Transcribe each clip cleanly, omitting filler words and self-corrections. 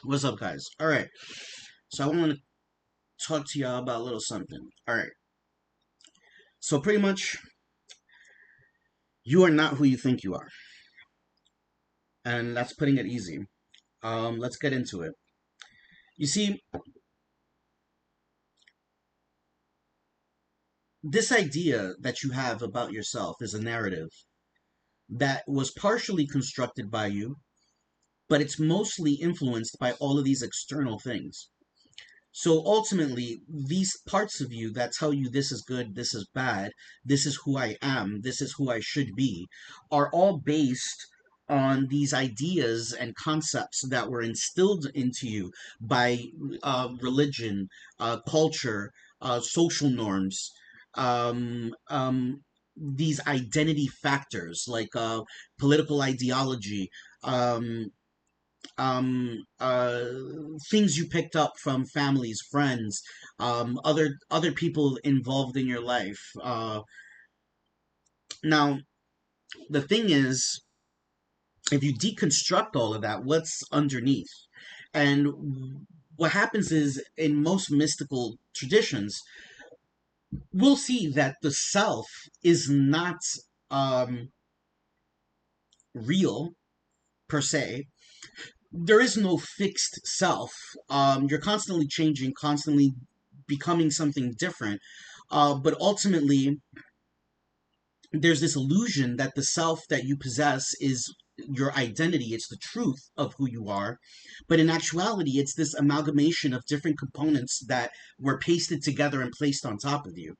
What's up, guys? All right. So I want to talk to y'all about a little something. All right. So pretty much, you are not who you think you are, and that's putting it easy. Let's get into it. You see, this idea that you have about yourself is a narrative that was partially constructed by you, but it's mostly influenced by all of these external things. So ultimately, these parts of you that tell you this is good, this is bad, this is who I am, this is who I should be, are all based on these ideas and concepts that were instilled into you by religion, culture, social norms, these identity factors like political ideology, um, uh, things you picked up from families, friends, other people involved in your life. Now, the thing is, if you deconstruct all of that, what's underneath? And what happens is, in most mystical traditions, we'll see that the self is not um, real per se. There is no fixed self. You're constantly changing, constantly becoming something different. But ultimately, there's this illusion that the self that you possess is your identity, it's the truth of who you are. But in actuality, it's this amalgamation of different components that were pasted together and placed on top of you.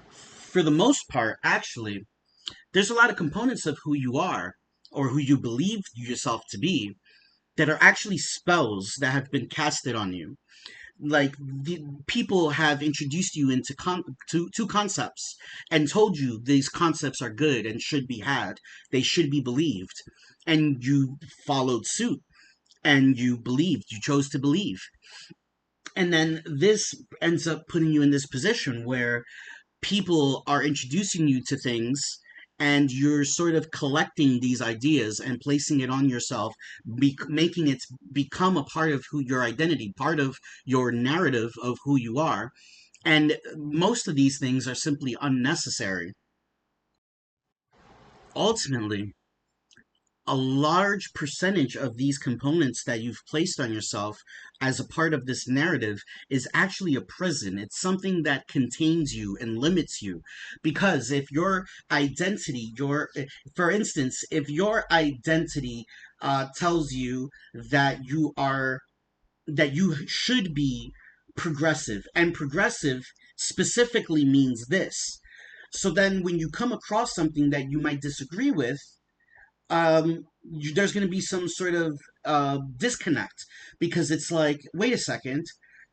For the most part, actually, there's a lot of components of who you are or who you believe yourself to be that are actually spells that have been casted on you. Like the people have introduced you into to concepts and told you these concepts are good and should be had, they should be believed, and you followed suit and you believed, you chose to believe. And then this ends up putting you in this position where people are introducing you to things and you're sort of collecting these ideas and placing it on yourself, making it become a part of who your identity, part of your narrative of who you are. And most of these things are simply unnecessary. Ultimately, a large percentage of these components that you've placed on yourself as a part of this narrative is actually a prison. It's something that contains you and limits you. Because if your identity, for instance, if your identity tells you that that you should be progressive, and progressive specifically means this. So then when you come across something that you might disagree with, there's going to be some sort of disconnect because it's like, wait a second,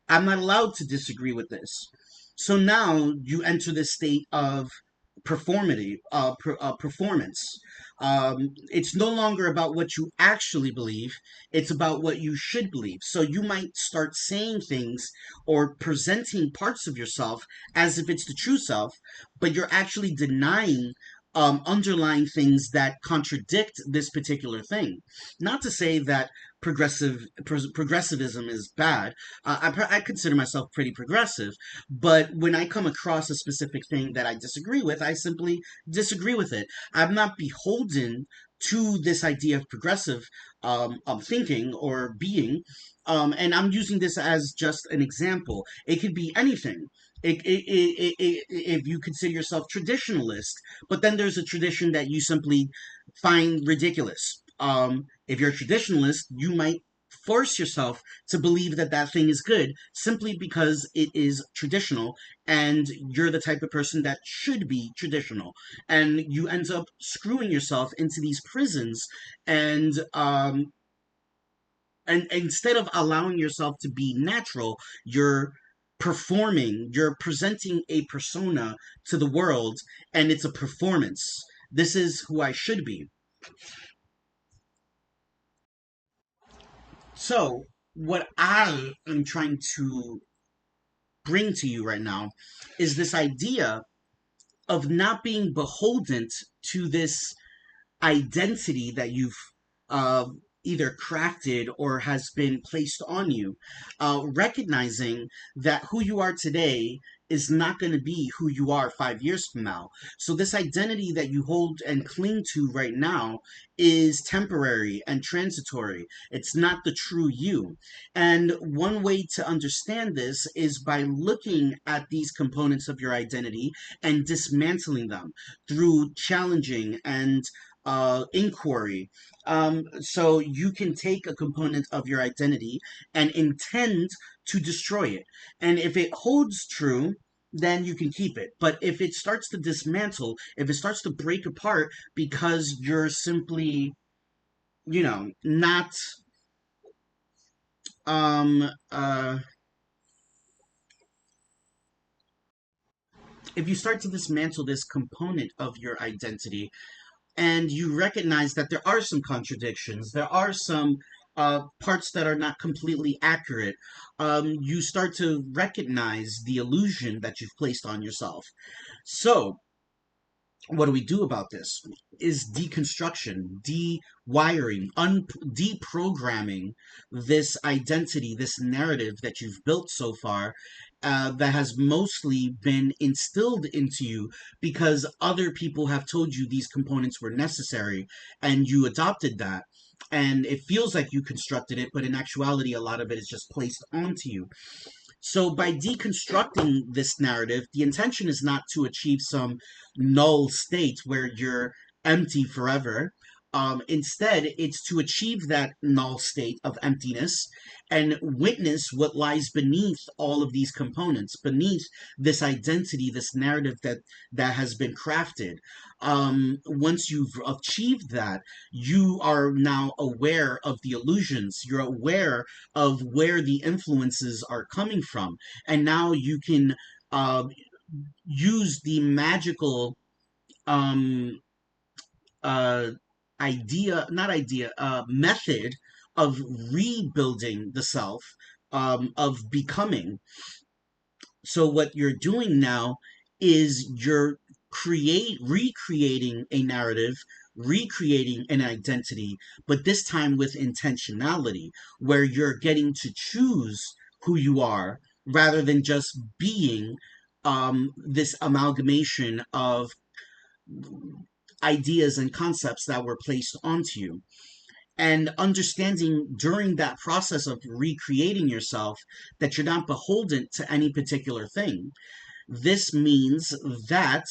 I'm not allowed to disagree with this. So now you enter this state of performance. It's no longer about what you actually believe, it's about what you should believe. So you might start saying things or presenting parts of yourself as if it's the true self, but you're actually denying underlying things that contradict this particular thing. Not to say that progressivism is bad. I consider myself pretty progressive, but when I come across a specific thing that I disagree with, I simply disagree with it. I'm not beholden to this idea of progressive thinking or being. And I'm using this as just an example. It could be anything. If you consider yourself traditionalist, but then there's a tradition that you simply find ridiculous. If you're a traditionalist, you might force yourself to believe that that thing is good simply because it is traditional and you're the type of person that should be traditional, and you end up screwing yourself into these prisons. And instead of allowing yourself to be natural, you're you're presenting a persona to the world, and it's a performance. This is who I should be. So what I am trying to bring to you right now is this idea of not being beholden to this identity that you've uh, either crafted or has been placed on you. Recognizing that who you are today is not going to be who you are 5 years from now. So, this identity that you hold and cling to right now is temporary and transitory. It's not the true you. And one way to understand this is by looking at these components of your identity and dismantling them through challenging and inquiry. So you can take a component of your identity and intend to destroy it. And if it holds true, then you can keep it. But if it starts to dismantle, if it starts to break apart because you're simply, not um uh if you start to dismantle this component of your identity and you recognize that there are some contradictions, there are some parts that are not completely accurate, you start to recognize the illusion that you've placed on yourself. So, what do we do about this? Is deconstruction, de-wiring, deprogramming this identity, this narrative that you've built so far, that has mostly been instilled into you because other people have told you these components were necessary and you adopted that. And it feels like you constructed it, but in actuality, a lot of it is just placed onto you. So, by deconstructing this narrative, the intention is not to achieve some null state where you're empty forever. Instead, it's to achieve that null state of emptiness and witness what lies beneath all of these components, beneath this identity, this narrative that has been crafted. Once you've achieved that, you are now aware of the illusions. You're aware of where the influences are coming from, and now you can uh, use the magical um, uh, method of rebuilding the self, of becoming. So what you're doing now is you're recreating a narrative, recreating an identity, but this time with intentionality, where you're getting to choose who you are rather than just being this amalgamation of ideas and concepts that were placed onto you. And understanding during that process of recreating yourself that you're not beholden to any particular thing. This means that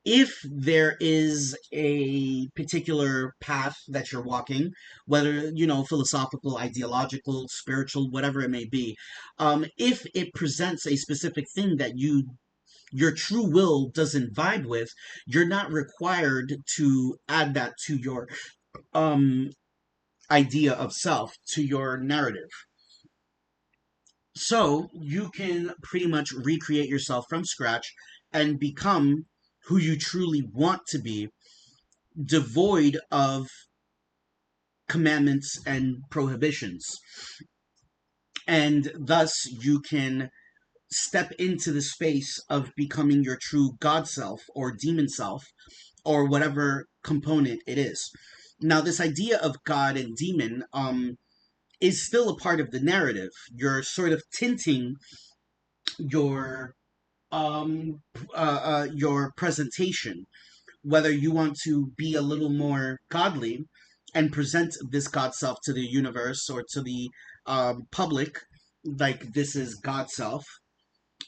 if there is a particular path that you're walking, whether, philosophical, ideological, spiritual, whatever it may be, if it presents a specific thing that your true will doesn't vibe with, you're not required to add that to your um idea of self, to your narrative. So you can pretty much recreate yourself from scratch and become who you truly want to be, devoid of commandments and prohibitions. And thus you can step into the space of becoming your true God self or demon self or whatever component it is. Now, this idea of God and demon is still a part of the narrative. You're sort of tinting your your presentation, whether you want to be a little more godly and present this God self to the universe or to the public, like this is God self,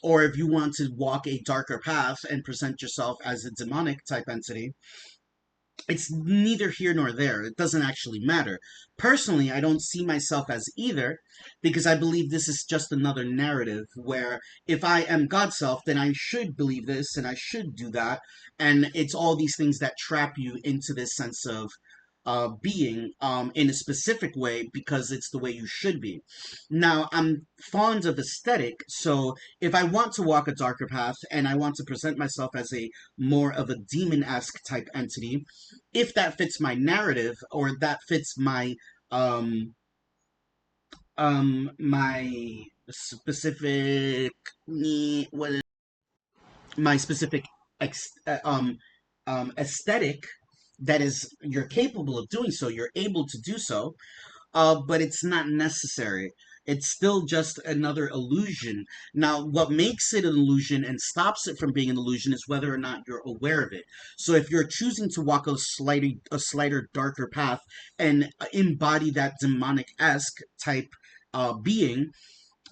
or if you want to walk a darker path and present yourself as a demonic type entity. It's neither here nor there. It doesn't actually matter. Personally, I don't see myself as either because I believe this is just another narrative where if I am God's self, then I should believe this and I should do that. And it's all these things that trap you into this sense of being in a specific way because it's the way you should be. Now, I'm fond of aesthetic, so if I want to walk a darker path and I want to present myself as a more of a demon esque type entity, if that fits my narrative or that fits um my specific what my specific aesthetic, that is, you're capable of doing so, you're able to do so, but it's not necessary. It's still just another illusion. Now, what makes it an illusion and stops it from being an illusion is whether or not you're aware of it. So, if you're choosing to walk a slighter, darker path and embody that demonic esque type being,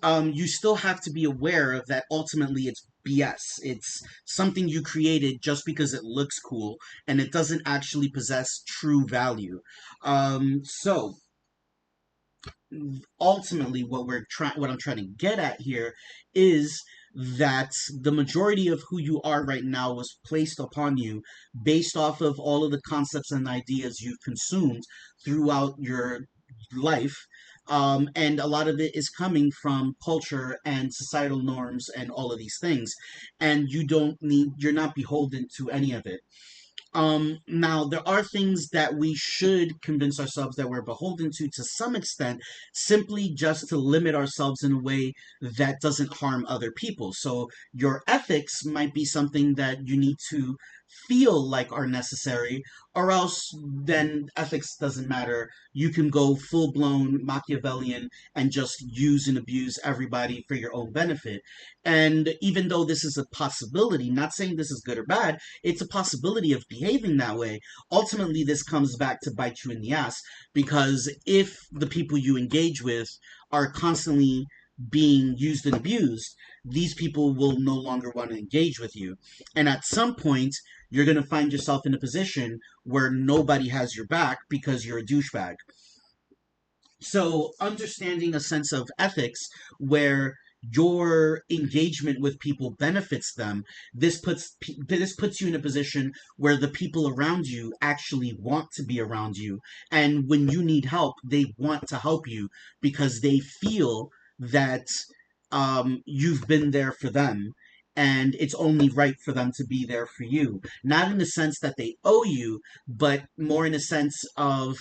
you still have to be aware that ultimately it's BS. It's something you created just because it looks cool and it doesn't actually possess true value. So ultimately what I'm trying to get at here is that the majority of who you are right now was placed upon you based off of all of the concepts and ideas you've consumed throughout your life. And a lot of it is coming from culture and societal norms and all of these things, and you're not beholden to any of it. Now there are things that we should convince ourselves that we're beholden to some extent, simply just to limit ourselves in a way that doesn't harm other people. So your ethics might be something that you need to feel like are necessary, or else then ethics doesn't matter. You can go full blown Machiavellian and just use and abuse everybody for your own benefit. And even though this is a possibility, not saying this is good or bad, it's a possibility of behaving that way. Ultimately, this comes back to bite you in the ass, because if the people you engage with are constantly being used and abused, these people will no longer want to engage with you. And at some point, you're going to find yourself in a position where nobody has your back because you're a douchebag. So, understanding a sense of ethics where your engagement with people benefits them, this puts you in a position where the people around you actually want to be around you, and when you need help, they want to help you because they feel that you've been there for them. And it's only right for them to be there for you. Not in the sense that they owe you, but more in a sense of,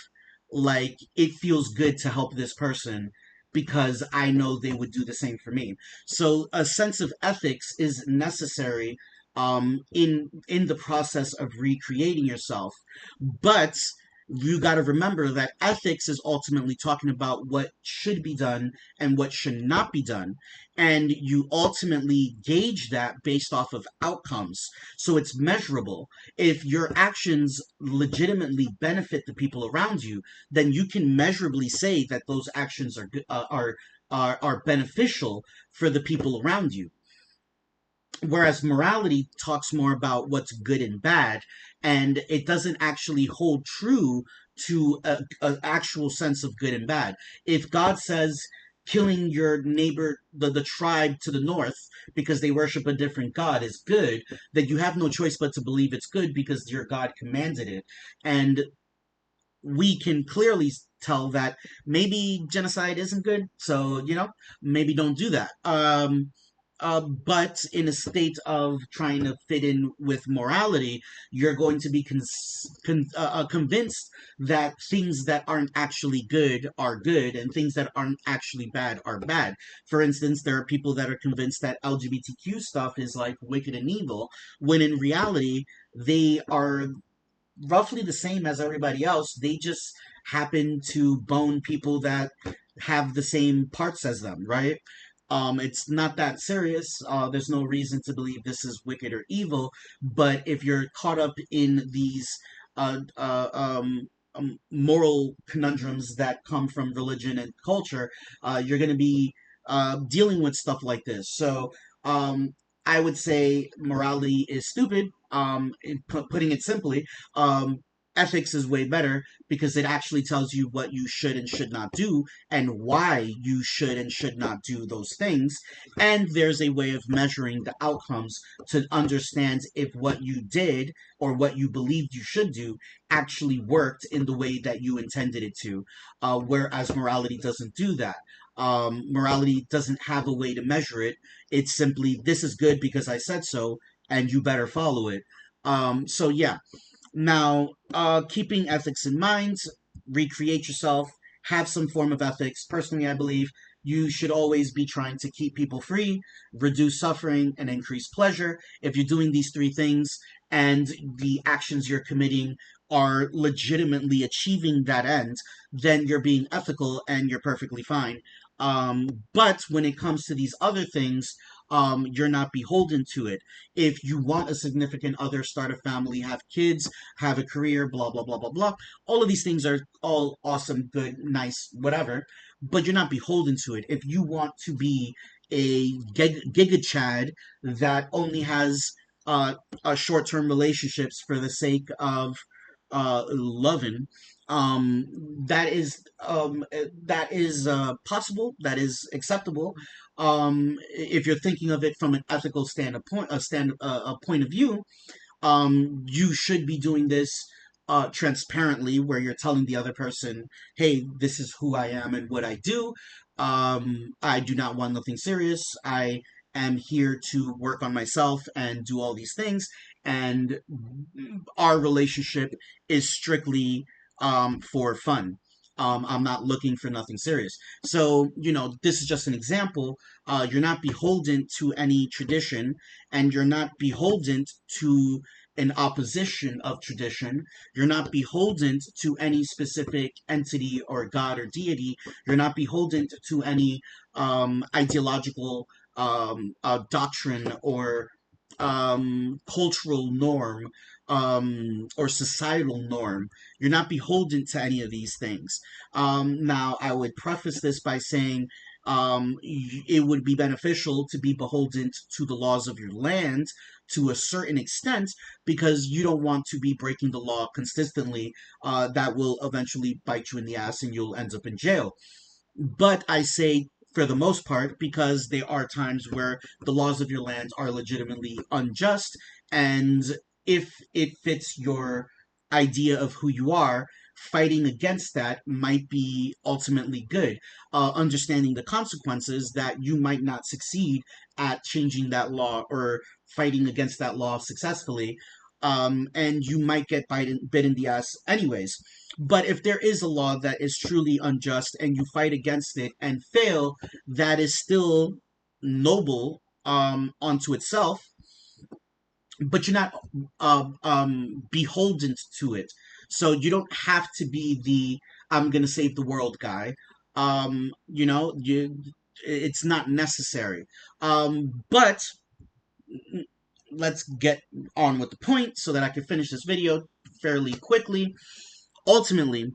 like, it feels good to help this person because I know they would do the same for me. So a sense of ethics is necessary in the process of recreating yourself. But you got to remember that ethics is ultimately talking about what should be done and what should not be done. And you ultimately gauge that based off of outcomes. So it's measurable. If your actions legitimately benefit the people around you, then you can measurably say that those actions are beneficial for the people around you. Whereas morality talks more about what's good and bad, and it doesn't actually hold true to a actual sense of good and bad. If God says killing your neighbor, the tribe to the north, because they worship a different god is good, then you have no choice but to believe it's good because your God commanded it. And we can clearly tell that maybe genocide isn't good, so maybe don't do that. But in a state of trying to fit in with morality, you're going to be convinced that things that aren't actually good are good and things that aren't actually bad are bad. For instance, there are people that are convinced that LGBTQ stuff is like wicked and evil, when in reality, they are roughly the same as everybody else. They just happen to bone people that have the same parts as them, right? It's not that serious. There's no reason to believe this is wicked or evil. But if you're caught up in these moral conundrums that come from religion and culture, you're going to be dealing with stuff like this. So um, I would say morality is stupid. Putting it simply, ethics is way better because it actually tells you what you should and should not do and why you should and should not do those things. And there's a way of measuring the outcomes to understand if what you did or what you believed you should do actually worked in the way that you intended it to. Whereas morality doesn't do that. Morality doesn't have a way to measure it. It's simply, this is good because I said so, and you better follow it. So yeah, now, keeping ethics in mind, recreate yourself, have some form of ethics. Personally, I believe you should always be trying to keep people free, reduce suffering, and increase pleasure. If you're doing these three things and the actions you're committing are legitimately achieving that end, then you're being ethical and you're perfectly fine. But when it comes to these other things, you're not beholden to it. If you want a significant other, start a family, have kids, have a career, blah, blah, blah, blah, blah. All of these things are all awesome, good, nice, whatever, but you're not beholden to it. If you want to be a Giga Chad that only has uh, short-term relationships for the sake of loving, um, that is possible. That is acceptable. If you're thinking of it from an ethical standpoint, a point of view, you should be doing this transparently, where you're telling the other person, hey, this is who I am and what I do. I do not want nothing serious. I am here to work on myself and do all these things. And our relationship is strictly for fun. I'm not looking for nothing serious. So, this is just an example. You're not beholden to any tradition, and you're not beholden to an opposition of tradition. You're not beholden to any specific entity or god or deity. You're not beholden to any ideological doctrine or cultural norm or societal norm. You're not beholden to any of these things. Now, I would preface this by saying it would be beneficial to be beholden to the laws of your land to a certain extent, because you don't want to be breaking the law consistently. That will eventually bite you in the ass and you'll end up in jail. But I say for the most part, because there are times where the laws of your land are legitimately unjust, and if it fits your idea of who you are, fighting against that might be ultimately good. Understanding the consequences that you might not succeed at changing that law or fighting against that law successfully, and you might get bit in the ass anyways. But if there is a law that is truly unjust and you fight against it and fail, that is still noble onto itself, but you're not beholden to it. So you don't have to be the I'm gonna save the world guy. It's not necessary. But let's get on with the point so that I can finish this video fairly quickly. Ultimately,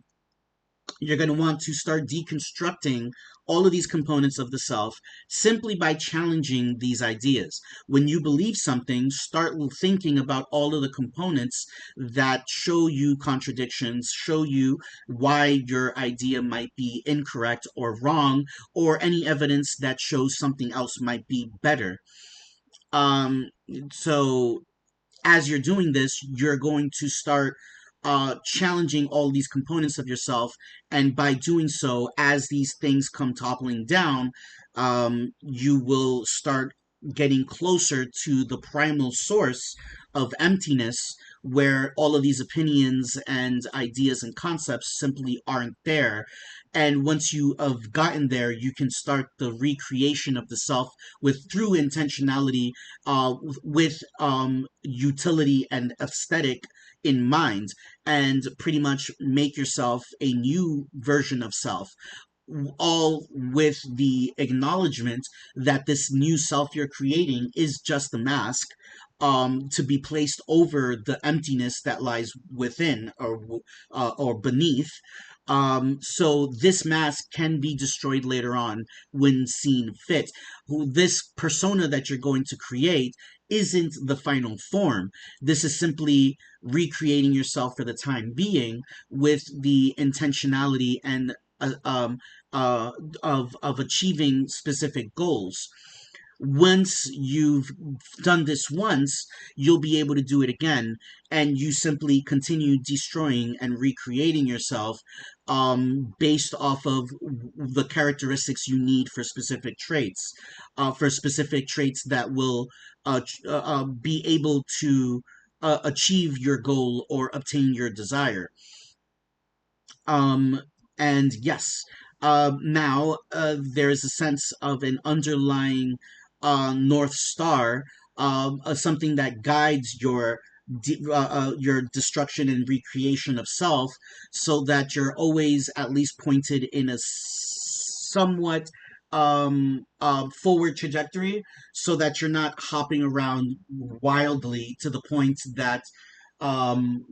you're going to want to start deconstructing all of these components of the self simply by challenging these ideas. When you believe something, start thinking about all of the components that show you contradictions, show you why your idea might be incorrect or wrong, or any evidence that shows something else might be better. Um, so as you're doing this, you're going to start challenging all these components of yourself. And by doing so, as these things come toppling down, you will start getting closer to the primal source of emptiness, where all of these opinions and ideas and concepts simply aren't there. And once you have gotten there, you can start the recreation of the self with through intentionality, with utility and aesthetic in mind, and pretty much make yourself a new version of self, all with the acknowledgement that this new self you're creating is just a mask, to be placed over the emptiness that lies within or beneath. So this mask can be destroyed later on when seen fit. This persona that you're going to create isn't the final form. This is simply recreating yourself for the time being with the intentionality and uh, um, of achieving specific goals. Once you've done this once, you'll be able to do it again, and you simply continue destroying and recreating yourself based off of the characteristics you need for specific traits that will be able to achieve your goal or obtain your desire. Um, and yes, now there is a sense of an underlying North Star, something that guides your your destruction and recreation of self, so that you're always at least pointed in a somewhat forward trajectory, so that you're not hopping around wildly to the point that um,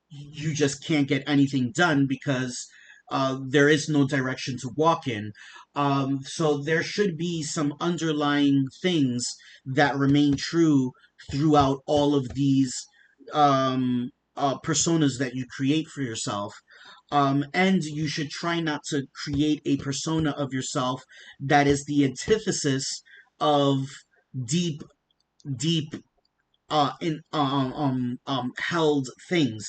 you just can't get anything done because there is no direction to walk in. So there should be some underlying things that remain true throughout all of these personas that you create for yourself. And you should try not to create a persona of yourself that is the antithesis of deep, deep in held things.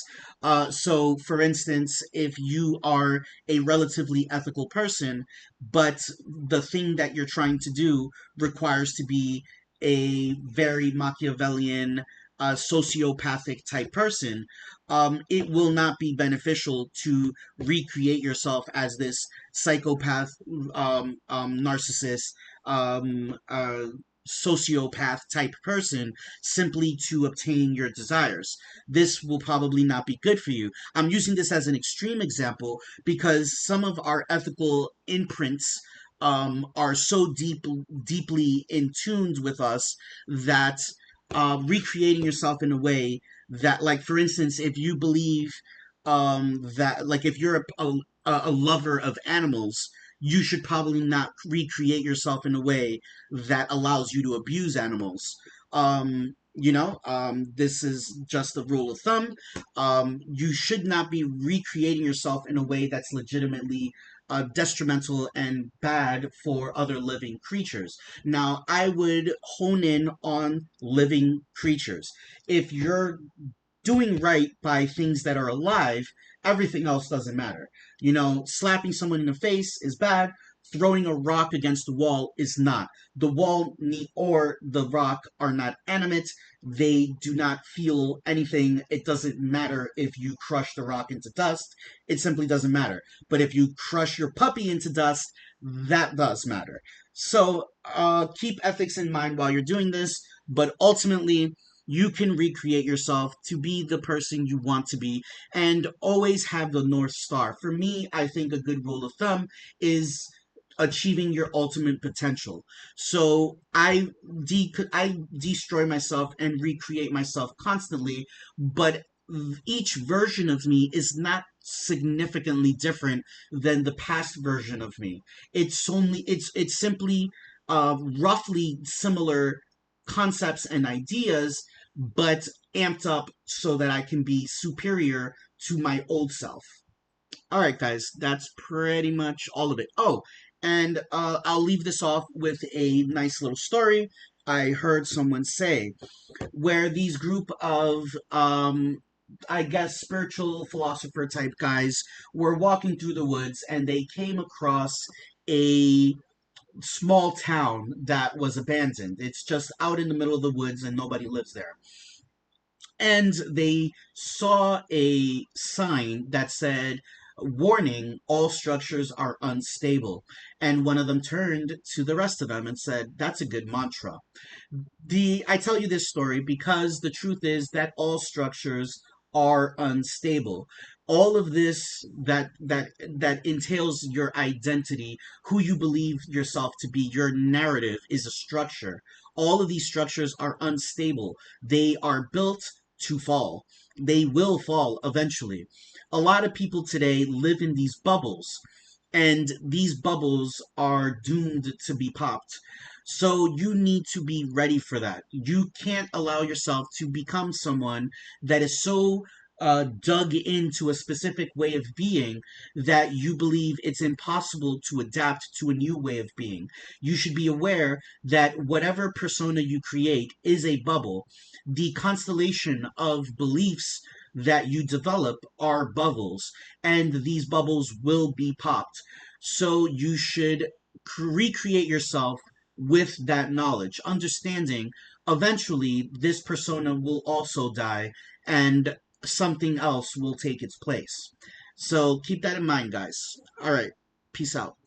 So for instance, if you are a relatively ethical person, but the thing that you're trying to do requires to be a very Machiavellian, sociopathic type person, it will not be beneficial to recreate yourself as this psychopath, narcissist, sociopath type person, simply to obtain your desires. This will probably not be good for you. I'm using this as an extreme example because some of our ethical imprints are so deeply in tuned with us that recreating yourself in a way that, like, for instance, if you believe that, like, if you're a lover of animals, you should probably not recreate yourself in a way that allows you to abuse animals. This is just a rule of thumb. You should not be recreating yourself in a way that's legitimately detrimental and bad for other living creatures. Now, I would hone in on living creatures. If you're doing right by things that are alive, everything else doesn't matter. Slapping someone in the face is bad. Throwing a rock against the wall is not. The wall or the rock are not animate. They do not feel anything. It doesn't matter if you crush the rock into dust. It simply doesn't matter. But if you crush your puppy into dust, that does matter. So keep ethics in mind while you're doing this. But ultimately, you can recreate yourself to be the person you want to be and always have the North Star. For me, I think a good rule of thumb is achieving your ultimate potential. So I destroy myself and recreate myself constantly, but each version of me is not significantly different than the past version of me. It's simply roughly similar concepts and ideas, but amped up so that I can be superior to my old self. All right, guys, that's pretty much all of it. Oh, and I'll leave this off with a nice little story I heard someone say, where these group of I guess spiritual philosopher type guys were walking through the woods, and they came across a small town that was abandoned. It's just out in the middle of the woods and nobody lives there. And they saw a sign that said, "Warning, all structures are unstable." And one of them turned to the rest of them and said, "That's a good mantra." I tell you this story because the truth is that all structures are unstable. All of this that entails your identity, who you believe yourself to be, your narrative is a structure. All of these structures are unstable. They are built to fall. They will fall eventually. A lot of people today live in these bubbles, and these bubbles are doomed to be popped. So you need to be ready for that. You can't allow yourself to become someone that is so dug into a specific way of being that you believe it's impossible to adapt to a new way of being. You should be aware that whatever persona you create is a bubble. The constellation of beliefs that you develop are bubbles, and these bubbles will be popped. So you should recreate yourself with that knowledge, understanding eventually this persona will also die and something else will take its place. So keep that in mind, guys. All right, peace out.